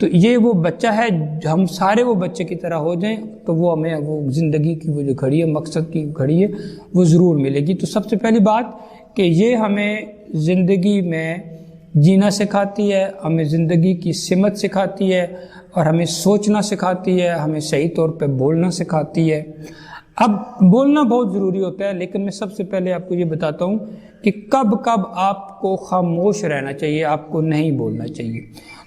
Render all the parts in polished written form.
تو یہ وہ بچہ ہے، ہم سارے وہ بچے کی طرح ہو جائیں تو وہ ہمیں وہ زندگی کی وہ جو گھڑی ہے، مقصد کی گھڑی ہے، وہ ضرور ملے گی۔ تو سب سے پہلی بات کہ یہ ہمیں زندگی میں جینا سکھاتی ہے، ہمیں زندگی کی سمت سکھاتی ہے، اور ہمیں سوچنا سکھاتی ہے، ہمیں صحیح طور پہ بولنا سکھاتی ہے۔ اب بولنا بہت ضروری ہوتا ہے، لیکن میں سب سے پہلے آپ کو یہ بتاتا ہوں کہ کب کب آپ کو خاموش رہنا چاہیے، آپ کو نہیں بولنا چاہیے۔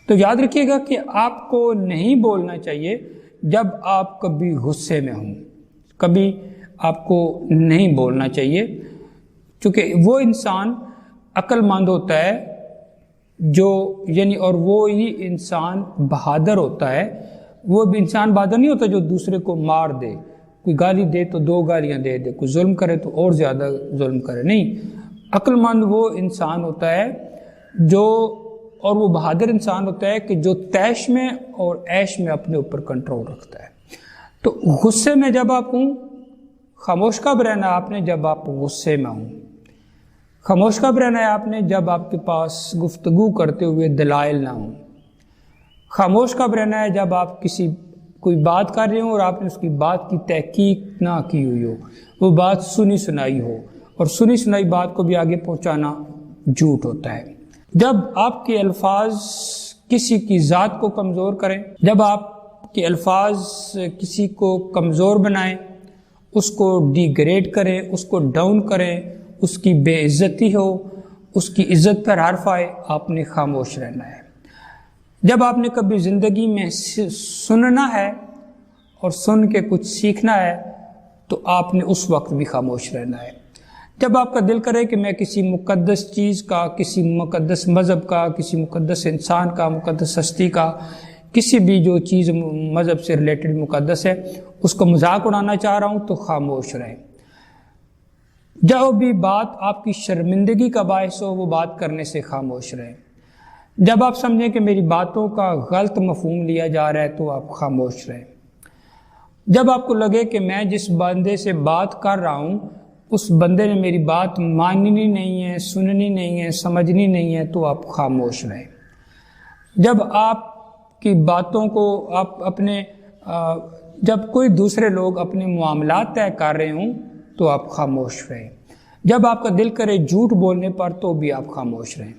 تو یاد رکھیے گا کہ آپ کو نہیں بولنا چاہیے جب آپ کبھی غصے میں ہوں، کبھی آپ کو نہیں بولنا چاہیے، چونکہ وہ انسان عقل مند ہوتا ہے جو یعنی، اور وہی انسان بہادر ہوتا ہے۔ وہ بھی انسان بہادر نہیں ہوتا جو دوسرے کو مار دے، کوئی گالی دے تو 2 گالیاں دے دے، کوئی ظلم کرے تو اور زیادہ ظلم کرے، نہیں۔ عقل مند وہ انسان ہوتا ہے جو، اور وہ بہادر انسان ہوتا ہے کہ جو طیش میں اور عیش میں اپنے اوپر کنٹرول رکھتا ہے۔ تو غصے میں جب آپ ہوں، خاموش کب رہنا آپ نے؟ جب آپ غصے میں ہوں۔ خاموش کب رہنا ہے آپ نے؟ جب آپ کے پاس گفتگو کرتے ہوئے دلائل نہ ہوں۔ خاموش کب رہنا ہے؟ جب آپ کوئی بات کر رہے ہوں اور آپ نے اس کی بات کی تحقیق نہ کی ہوئی ہو، وہ بات سنی سنائی ہو، اور سنی سنائی بات کو بھی آگے پہنچانا جھوٹ ہوتا ہے۔ جب آپ کے الفاظ کسی کی ذات کو کمزور کریں، جب آپ کے الفاظ کسی کو کمزور بنائیں، اس کو ڈی گریڈ کریں، اس کو ڈاؤن کریں، اس کی بے عزتی ہو، اس کی عزت پر حرف آئے، آپ نے خاموش رہنا ہے۔ جب آپ نے کبھی زندگی میں سننا ہے اور سن کے کچھ سیکھنا ہے تو آپ نے اس وقت بھی خاموش رہنا ہے۔ جب آپ کا دل کرے کہ میں کسی مقدس چیز کا، کسی مقدس مذہب کا، کسی مقدس انسان کا، مقدس ہستی کا، کسی بھی جو چیز مذہب سے ریلیٹڈ مقدس ہے، اس کو مذاق اڑانا چاہ رہا ہوں تو خاموش رہیں۔ جب بھی بات آپ کی شرمندگی کا باعث ہو، وہ بات کرنے سے خاموش رہیں۔ جب آپ سمجھیں کہ میری باتوں کا غلط مفہوم لیا جا رہا ہے تو آپ خاموش رہیں۔ جب آپ کو لگے کہ میں جس بندے سے بات کر رہا ہوں اس بندے نے میری بات ماننی نہیں ہے، سننی نہیں ہے، سمجھنی نہیں ہے تو آپ خاموش رہیں۔ جب آپ کی باتوں کو جب کوئی دوسرے لوگ اپنے معاملات طے کر رہے ہوں تو آپ خاموش رہیں۔ جب آپ کا دل کرے جھوٹ بولنے پر تو بھی آپ خاموش رہیں۔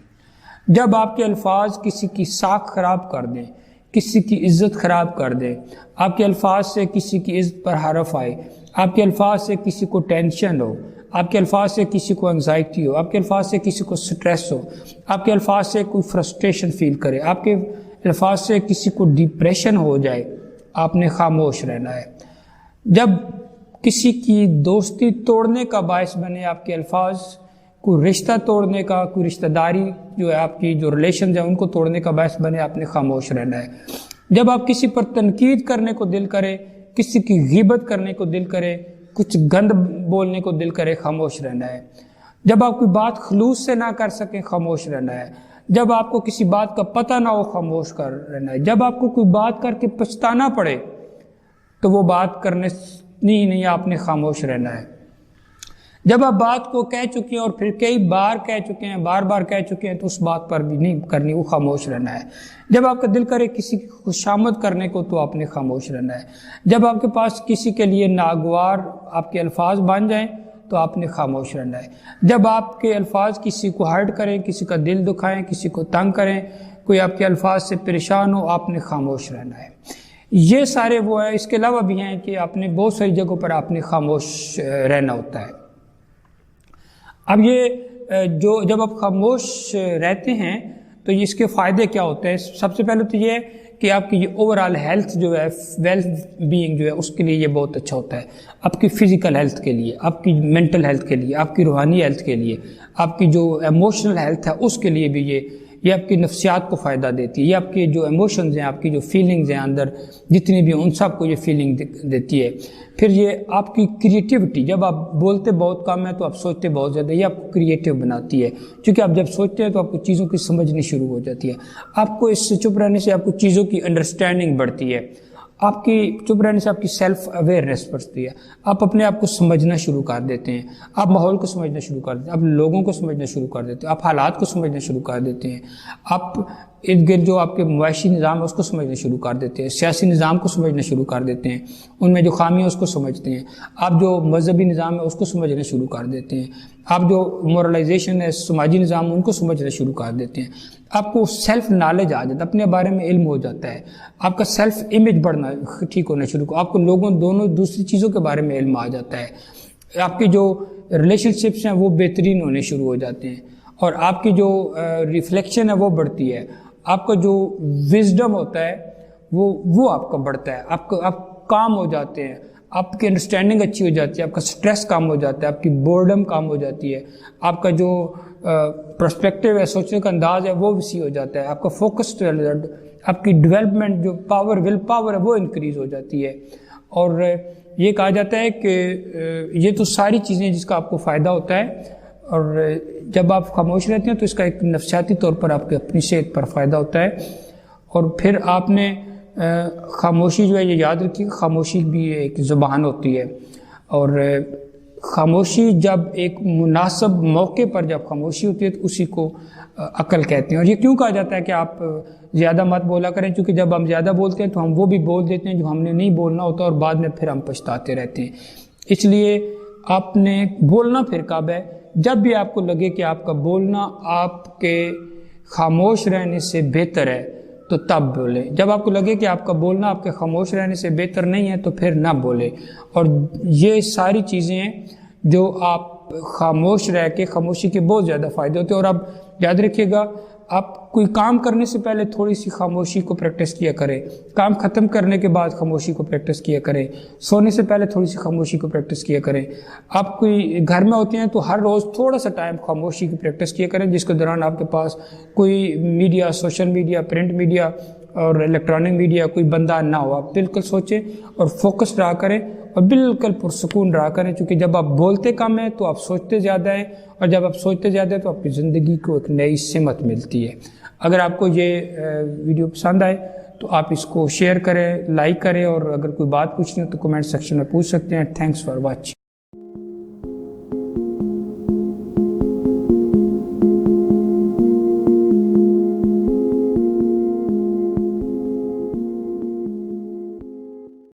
جب آپ کے الفاظ کسی کی ساکھ خراب کر دیں، کسی کی عزت خراب کر دیں، آپ کے الفاظ سے کسی کی عزت پر حرف آئے، آپ کے الفاظ سے کسی کو ٹینشن ہو، آپ کے الفاظ سے کسی کو انگزائٹی ہو، آپ کے الفاظ سے کسی کو سٹریس ہو، آپ کے الفاظ سے کوئی فرسٹریشن فیل کرے، آپ کے الفاظ سے کسی کو ڈپریشن ہو جائے، آپ نے خاموش رہنا ہے۔ جب کسی کی دوستی توڑنے کا باعث بنے آپ کے الفاظ، کوئی رشتہ توڑنے کا، کوئی رشتہ داری جو ہے آپ کی جو ریلیشنز ہیں ان کو توڑنے کا باعث بنے، آپ نے خاموش رہنا ہے۔ جب آپ کسی پر تنقید کرنے کو دل کرے، کسی کی غیبت کرنے کو دل کرے، کچھ گند بولنے کو دل کرے، خاموش رہنا ہے۔ جب آپ کوئی بات خلوص سے نہ کر سکیں، خاموش رہنا ہے۔ جب آپ کو کسی بات کا پتہ نہ ہو، خاموش کر رہنا ہے۔ جب آپ کو کوئی بات کر کے پچھتانا پڑے تو وہ بات کرنے نہیں، آپ نے خاموش رہنا ہے۔ جب آپ بات کو کہہ چکے ہیں اور پھر کئی بار کہہ چکے ہیں، بار بار کہہ چکے ہیں تو اس بات پر بھی نہیں کرنی، وہ خاموش رہنا ہے۔ جب آپ کا دل کرے کسی کی خوشامد کرنے کو تو آپ نے خاموش رہنا ہے۔ جب آپ کے پاس کسی کے لیے ناگوار آپ کے الفاظ بن جائیں تو آپ نے خاموش رہنا ہے۔ جب آپ کے الفاظ کسی کو ہرٹ کریں، کسی کا دل دکھائیں، کسی کو تنگ کریں، کوئی آپ کے الفاظ سے پریشان ہو، آپ نے خاموش رہنا ہے۔ یہ سارے وہ ہیں، اس کے علاوہ بھی ہیں کہ آپ نے بہت ساری جگہوں پر آپ نے خاموش رہنا ہوتا ہے۔ اب یہ جب آپ خاموش رہتے ہیں تو اس کے فائدے کیا ہوتے ہیں؟ سب سے پہلے تو یہ ہے کہ آپ کی یہ اوور آل ہیلتھ جو ہے، ویل بینگ جو ہے، اس کے لیے یہ بہت اچھا ہوتا ہے۔ آپ کی فزیکل ہیلتھ کے لیے، آپ کی مینٹل ہیلتھ کے لیے، آپ کی روحانی ہیلتھ کے لیے، آپ کی جو ایموشنل ہیلتھ ہے اس کے لیے بھی یہ آپ کی نفسیات کو فائدہ دیتی ہے۔ یہ آپ کے جو ایموشنز ہیں، آپ کی جو فیلنگز ہیں اندر جتنی بھی، ان سب کو یہ فیلنگ دیتی ہے۔ پھر یہ آپ کی کریٹیوٹی، جب آپ بولتے بہت کم ہے تو آپ سوچتے بہت زیادہ، یہ آپ کو کریٹیو بناتی ہے، کیونکہ آپ جب سوچتے ہیں تو آپ کو چیزوں کی سمجھنی شروع ہو جاتی ہے۔ آپ کو اس سے چپ رہنے سے آپ کو چیزوں کی انڈرسٹینڈنگ بڑھتی ہے۔ آپ کی چپ رہنے سے آپ کی سیلف اویئرنیس بڑھتی ہے، آپ اپنے آپ کو سمجھنا شروع کر دیتے ہیں، آپ ماحول کو سمجھنا شروع کر دیتے ہیں، آپ لوگوں کو سمجھنا شروع کر دیتے ہیں، آپ حالات کو سمجھنا شروع کر دیتے ہیں، آپ ارد گرد جو آپ کے معاشی نظام ہے اس کو سمجھنا شروع کر دیتے ہیں، سیاسی نظام کو سمجھنا شروع کر دیتے ہیں، ان میں جو خامی ہے اس کو سمجھتے ہیں، آپ جو مذہبی نظام ہے اس کو سمجھنا شروع کر دیتے ہیں، آپ جو مورلائزیشن ہے سماجی نظام ان کو سمجھنا شروع کر دیتے ہیں، آپ کو سیلف نالج آ جاتا ہے، اپنے بارے میں علم ہو جاتا ہے، آپ کا سیلف امیج بڑھنا ٹھیک ہونا شروع، آپ کو لوگوں دونوں دوسری چیزوں کے بارے میں علم آ جاتا ہے، آپ کی جو ریلیشن شپس ہیں وہ بہترین ہونے شروع ہو جاتے ہیں، اور آپ کی جو ریفلیکشن ہے وہ بڑھتی ہے، آپ کا جو وزڈم ہوتا ہے وہ آپ کا بڑھتا ہے، آپ کام ہو جاتے ہیں، آپ کی انڈرسٹینڈنگ اچھی ہو جاتی ہے، آپ کا سٹریس کم ہو جاتا ہے، آپ کی بورڈم کم ہو جاتی ہے، آپ کا جو پرسپیکٹیو ہے سوچنے کا انداز ہے وہ وسیع ہو جاتا ہے، آپ کا فوکس آپ کی ڈیولپمنٹ جو ول پاور ہے وہ انکریز ہو جاتی ہے، اور یہ کہا جاتا ہے کہ یہ تو ساری چیزیں جس کا آپ کو فائدہ ہوتا ہے، اور جب آپ خاموش رہتے ہیں تو اس کا ایک نفسیاتی طور پر آپ کے اپنی صحت پر فائدہ ہوتا ہے، اور پھر آپ نے خاموشی جو ہے یہ یاد رکھیے، خاموشی بھی ایک زبان ہوتی ہے، اور خاموشی جب ایک مناسب موقع پر جب خاموشی ہوتی ہے تو اسی کو عقل کہتے ہیں، اور یہ کیوں کہا جاتا ہے کہ آپ زیادہ مت بولا کریں، کیونکہ جب ہم زیادہ بولتے ہیں تو ہم وہ بھی بول دیتے ہیں جو ہم نے نہیں بولنا ہوتا، اور بعد میں پھر ہم پچھتاتے رہتے ہیں، اس لیے آپ نے بولنا پھر کب ہے؟ جب بھی آپ کو لگے کہ آپ کا بولنا آپ کے خاموش رہنے سے بہتر ہے تو تب بولے، جب آپ کو لگے کہ آپ کا بولنا آپ کے خاموش رہنے سے بہتر نہیں ہے تو پھر نہ بولے، اور یہ ساری چیزیں ہیں جو آپ خاموش رہ کے، خاموشی کے بہت زیادہ فائدے ہوتے ہیں، اور آپ یاد رکھیے گا آپ کوئی کام کرنے سے پہلے تھوڑی سی خاموشی کو پریکٹس کیا کریں، کام ختم کرنے کے بعد خاموشی کو پریکٹس کیا کریں، سونے سے پہلے تھوڑی سی خاموشی کو پریکٹس کیا کریں، آپ کوئی گھر میں ہوتے ہیں تو ہر روز تھوڑا سا ٹائم خاموشی کی پریکٹس کیا کریں، جس کے دوران آپ کے پاس کوئی media, social media, print media اور الیکٹرانک میڈیا کوئی بندہ نہ ہو، آپ بالکل سوچیں اور فوکس رہا کریں اور بالکل پرسکون رہا کریں، کیونکہ جب آپ بولتے کم ہیں تو آپ سوچتے زیادہ ہیں، اور جب آپ سوچتے زیادہ ہیں تو آپ کی زندگی کو ایک نئی سمت ملتی ہے۔ اگر آپ کو یہ ویڈیو پسند آئے تو آپ اس کو شیئر کریں، لائک کریں، اور اگر کوئی بات پوچھنی ہو تو کمنٹ سیکشن میں پوچھ سکتے ہیں۔ Thanks for watching.